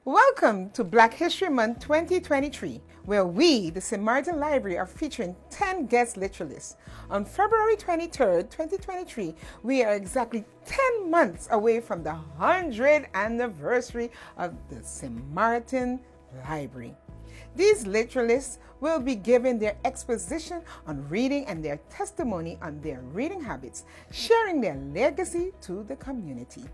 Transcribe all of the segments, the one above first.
Welcome to Black History Month 2023, where we, the Sint Maarten Library, are featuring 10 guest literalists. On February 23rd, 2023, we are exactly 10 months away from the 100th anniversary of the Sint Maarten Library. These literalists will be giving their exposition on reading and their testimony on their reading habits, sharing their legacy to the community.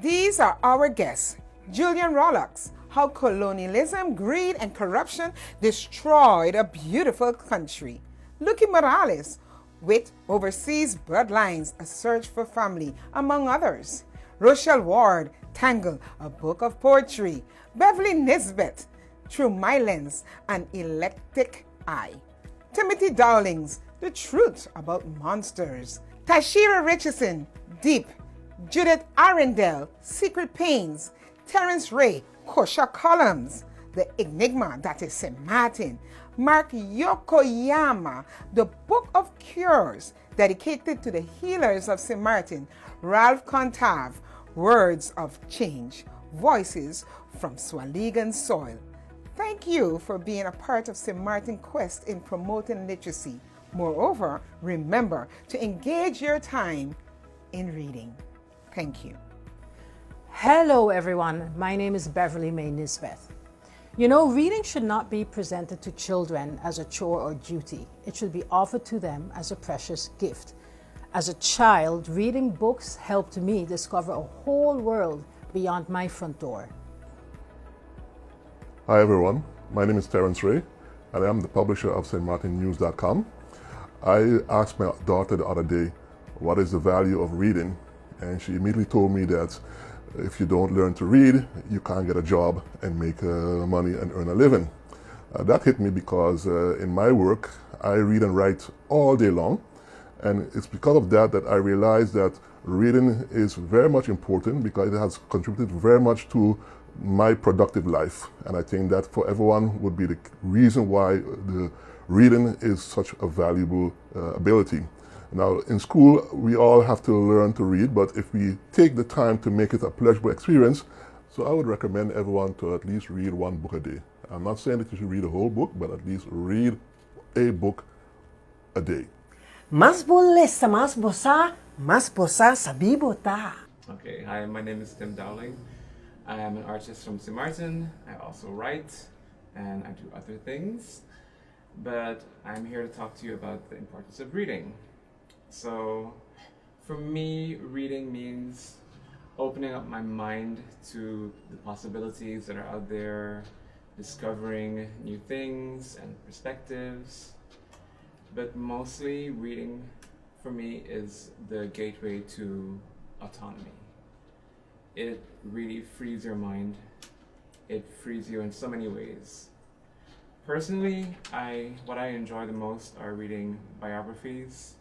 These are our guests. Jullian Rollocks, How Colonialism, Greed, and Corruption Destroyed a Beautiful Country. Loeki Morales, with Overseas Bloodlines, A Search for Family, among others. Rochelle, Tangle, A Book of Poetry. Beverly Mae Nisbeth, Through My Lens, An Electic Eye. Timothy Dowlings, The Truth About Monsters. Tashira Richardson, Deep. Judith Arndell Secret Pains. Terrance Rey, Cusha Colums, The Enigma that is Sint Maarten. Mark Yokoyama, The Book of Cures, dedicated to the healers of Sint Maarten. Ralph Contave, Words of Change, Voices from Soualigan Soil. Thank you for being a part of Sint Maarten quest in promoting literacy. Moreover, remember to engage your time in reading. Thank you. Hello everyone, my name is Beverly Mae Nisbeth. You know, reading should not be presented to children as a chore or duty. It should be offered to them as a precious gift. As a child, reading books helped me discover a whole world beyond my front door. Hi everyone, my name is Terrance Rey and I am the publisher of stmartinnews.com. I asked my daughter the other day, what is the value of reading? And she immediately told me that if you don't learn to read, you can't get a job and make money and earn a living. That hit me because in my work, I read and write all day long. And it's because of that that I realized that reading is very much important because it has contributed very much to my productive life. And I think that for everyone would be the reason why the reading is such a valuable ability. Now, in school, we all have to learn to read, but if we take the time to make it a pleasurable experience, so I would recommend everyone to at least read one book a day. I'm not saying that you should read a whole book, but at least read a book a day. Mas boleh sa mas bosa sa bibota. Okay, hi, my name is Tim Dowling. I am an artist from Sint Maarten. I also write and I do other things, but I'm here to talk to you about the importance of reading. So, for me, reading means opening up my mind to the possibilities that are out there, discovering new things and perspectives. But mostly, reading for me is the gateway to autonomy. It really frees your mind. It frees you in so many ways. Personally, what I enjoy the most are reading biographies.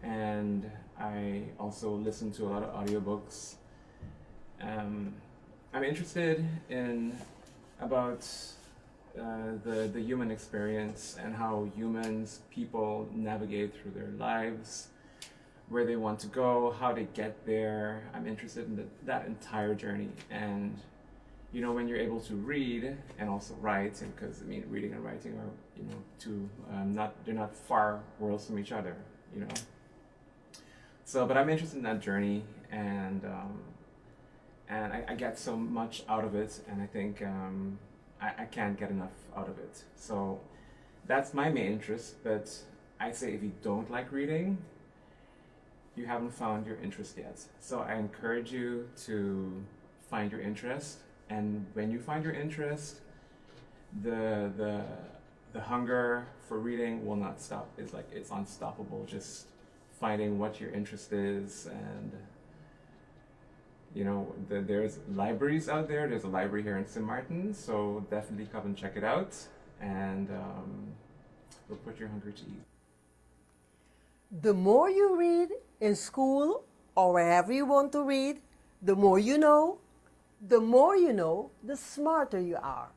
And I also listen to a lot of audiobooks. I'm interested in about the human experience and how people navigate through their lives, where they want to go, how they get there. I'm interested in that entire journey. And you know, when you're able to read and also write, and because I mean, reading and writing are they're not far worlds from each other, you know. So, but I'm interested in that journey, and I get so much out of it, and I think I can't get enough out of it. So that's my main interest, but I say if you don't like reading, you haven't found your interest yet. So I encourage you to find your interest, and when you find your interest, the hunger for reading will not stop. It's unstoppable. Just finding what your interest is, and you know, there's libraries out there. There's a library here in Sint Maarten, so definitely come and check it out, and it'll put your hunger to ease. The more you read in school or wherever you want to read, the more you know. The more you know, the smarter you are.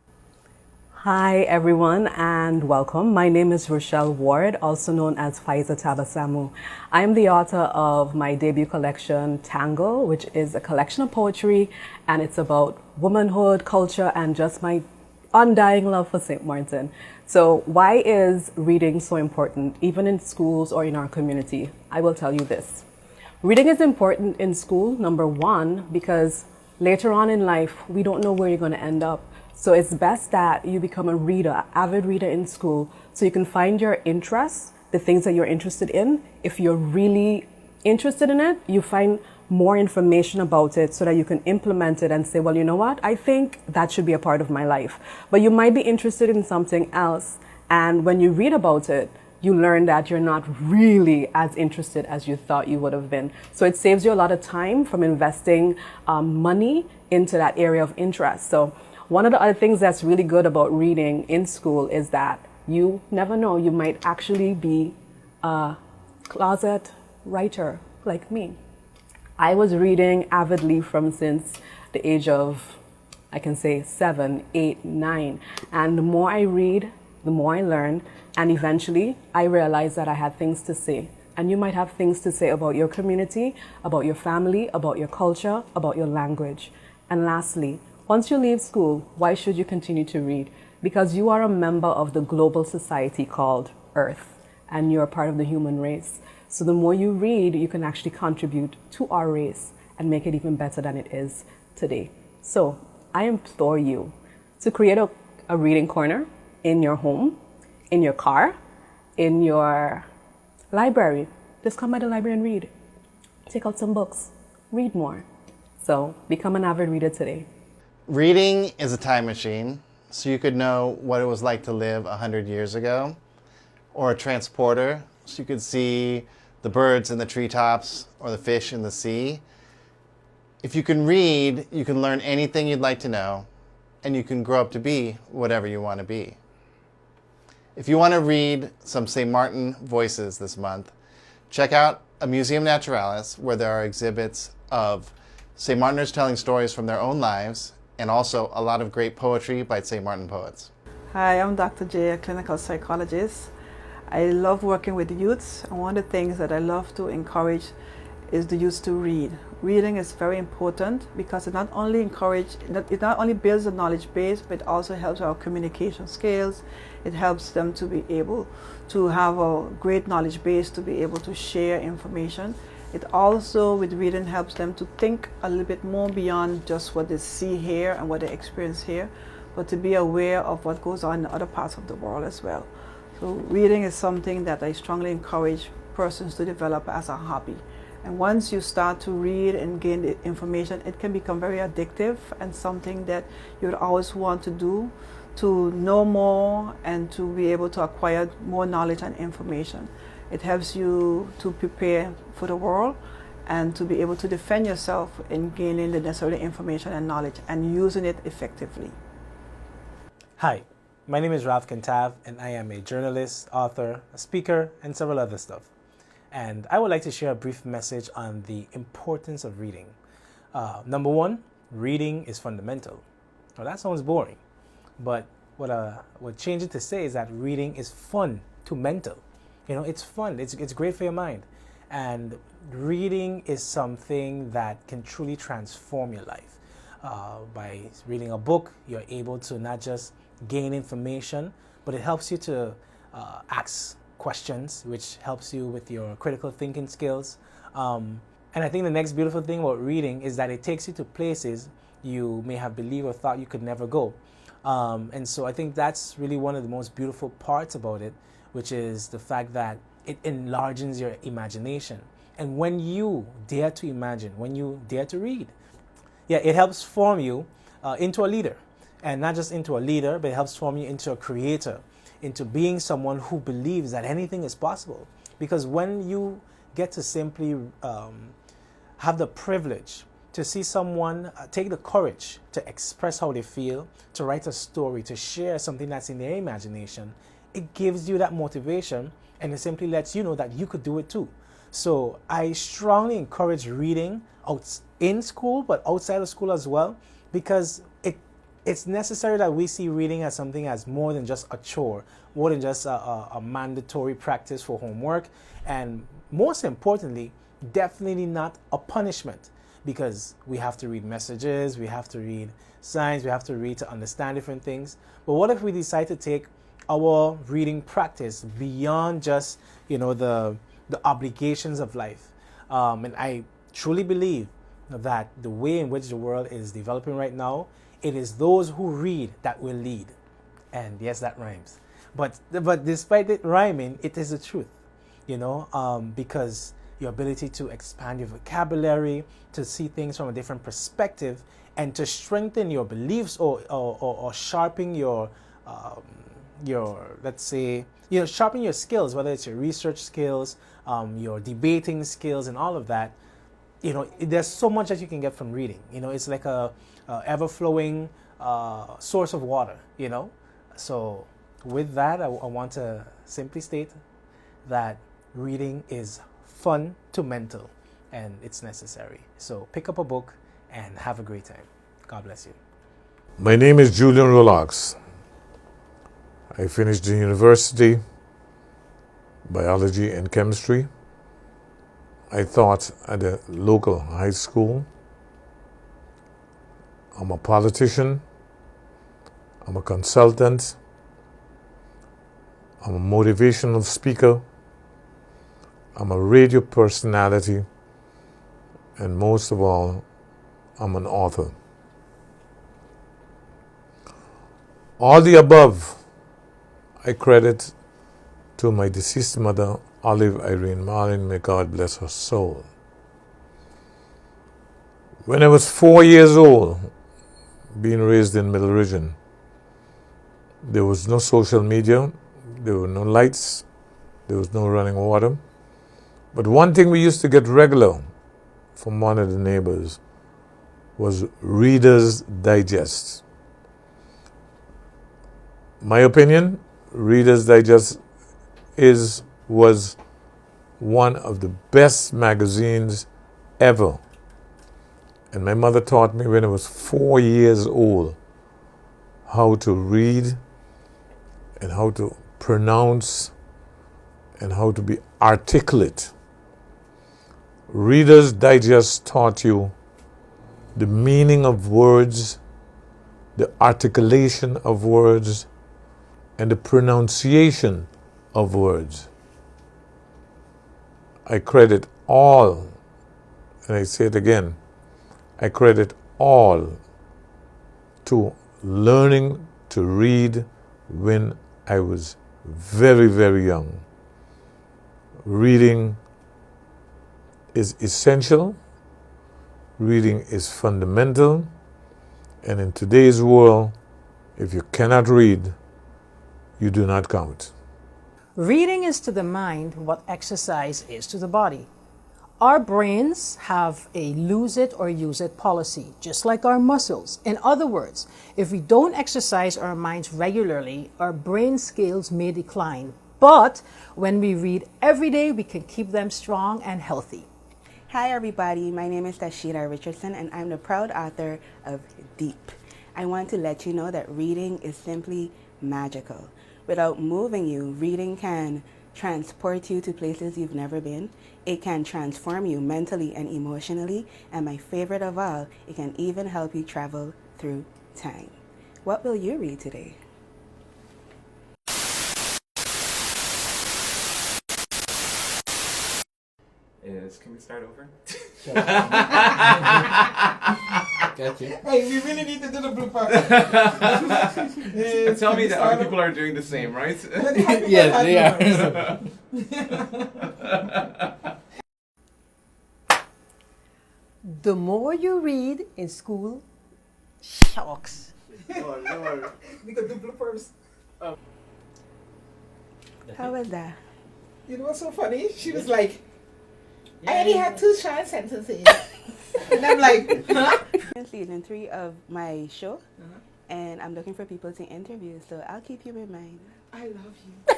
Hi everyone and welcome. My name is Rochelle Ward, also known as Faiza Tabasamu. I am the author of my debut collection, Tangle, which is a collection of poetry, and it's about womanhood, culture, and just my undying love for St. Maarten. So why is reading so important, even in schools or in our community? I will tell you this. Reading is important in school, number one, because later on in life, we don't know where you're going to end up. So it's best that you become a reader, avid reader in school, so you can find your interests, the things that you're interested in. If you're really interested in it, you find more information about it so that you can implement it and say, well, you know what? I think that should be a part of my life. But you might be interested in something else. And when you read about it, you learn that you're not really as interested as you thought you would have been. So it saves you a lot of time from investing money into that area of interest. So one of the other things that's really good about reading in school is that you never know, you might actually be a closet writer like me. I was reading avidly since the age of, I can say 7, 8, 9. And the more I read, the more I learn. And eventually I realized that I had things to say. And you might have things to say about your community, about your family, about your culture, about your language. And lastly, once you leave school, why should you continue to read? Because you are a member of the global society called Earth, and you're part of the human race. So the more you read, you can actually contribute to our race and make it even better than it is today. So I implore you to create a reading corner in your home, in your car, in your library. Just come by the library and read. Take out some books, read more. So become an avid reader today. Reading is a time machine, so you could know what it was like to live 100 years ago, or a transporter, so you could see the birds in the treetops or the fish in the sea. If you can read, you can learn anything you'd like to know, and you can grow up to be whatever you want to be. If you want to read some St. Maarten voices this month, check out a Museum Naturalis where there are exhibits of St. Maarteners telling stories from their own lives, and also a lot of great poetry by St. Maarten poets. Hi, I'm Dr. J, a clinical psychologist. I love working with youths, and one of the things that I love to encourage is the youth to read. Reading is very important because it not only builds a knowledge base, but it also helps our communication skills. It helps them to be able to have a great knowledge base to be able to share information. It also, with reading, helps them to think a little bit more beyond just what they see here and what they experience here, but to be aware of what goes on in other parts of the world as well. So reading is something that I strongly encourage persons to develop as a hobby. And once you start to read and gain the information, it can become very addictive and something that you would always want to do, to know more and to be able to acquire more knowledge and information. It helps you to prepare for the world and to be able to defend yourself in gaining the necessary information and knowledge and using it effectively. Hi, my name is Ralph Contave, and I am a journalist, author, a speaker, and several other stuff. And I would like to share a brief message on the importance of reading. Number one, reading is fundamental. Now that sounds boring, but what I would change it to say is that reading is fun to mental. You know, it's fun, it's great for your mind. And reading is something that can truly transform your life. By reading a book, you're able to not just gain information, but it helps you to ask questions, which helps you with your critical thinking skills. And I think the next beautiful thing about reading is that it takes you to places you may have believed or thought you could never go. And so I think that's really one of the most beautiful parts about it, which is the fact that it enlarges your imagination. And when you dare to imagine, when you dare to read, it helps form you into a leader. And not just into a leader, but it helps form you into a creator, into being someone who believes that anything is possible. Because when you get to simply have the privilege to see someone take the courage to express how they feel, to write a story, to share something that's in their imagination, it gives you that motivation, and it simply lets you know that you could do it too. So I strongly encourage reading out in school, but outside of school as well, because it's necessary that we see reading as something as more than just a chore, more than just a mandatory practice for homework, and most importantly, definitely not a punishment, because we have to read messages, we have to read signs, we have to read to understand different things. But what if we decide to take our reading practice beyond just, the obligations of life? And I truly believe that the way in which the world is developing right now, it is those who read that will lead. And yes, that rhymes. But despite it rhyming, it is the truth, because your ability to expand your vocabulary, to see things from a different perspective, and to strengthen your beliefs or sharpen your let's say, sharpen your skills, whether it's your research skills, your debating skills, and all of that. There's so much that you can get from reading. It's like a ever-flowing source of water. So with that, I want to simply state that reading is fun to mental, and it's necessary. So pick up a book and have a great time. God bless you. My name is Jullian Rollocks. I finished the university, biology and chemistry. I taught at a local high school. I'm a politician. I'm a consultant. I'm a motivational speaker. I'm a radio personality. And most of all, I'm an author. All the above I credit to my deceased mother, Olive Irene Marlin, may God bless her soul. When I was 4 years old, being raised in Middle Region, there was no social media, there were no lights, there was no running water. But one thing we used to get regular from one of the neighbors was Reader's Digest. My opinion, Reader's Digest was one of the best magazines ever. And my mother taught me when I was 4 years old how to read and how to pronounce and how to be articulate. Reader's Digest taught you the meaning of words, the articulation of words, and the pronunciation of words. I credit all, and I say it again, I credit all to learning to read when I was very, very young. Reading is essential, reading is fundamental, and in today's world, if you cannot read, you do not count. Reading is to the mind what exercise is to the body. Our brains have a lose it or use it policy, just like our muscles. In other words, if we don't exercise our minds regularly, our brain scales may decline. But when we read every day, we can keep them strong and healthy. Hi everybody, my name is Tashira Richardson and I'm the proud author of Deep. I want to let you know that reading is simply magical. Without moving you, reading can transport you to places you've never been. It can transform you mentally and emotionally. And my favorite of all, it can even help you travel through time. What will you read today? Can we start over? Gotcha. Hey, we really need to do the blooper. Tell me that other people are doing the same, right? Yes, they are. The more you read in school, shucks. Oh, Lord. We could do bloopers. How was that? You know what's so funny? She was like, I only had 2 short sentences. And I'm like, huh? Season 3 of my show, and I'm looking for people to interview, so I'll keep you in mind. I love you.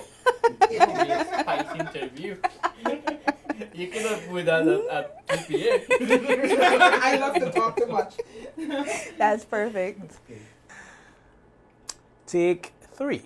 Spice interview. You could have put that at PPA. I love to talk too much. That's perfect. Take 3.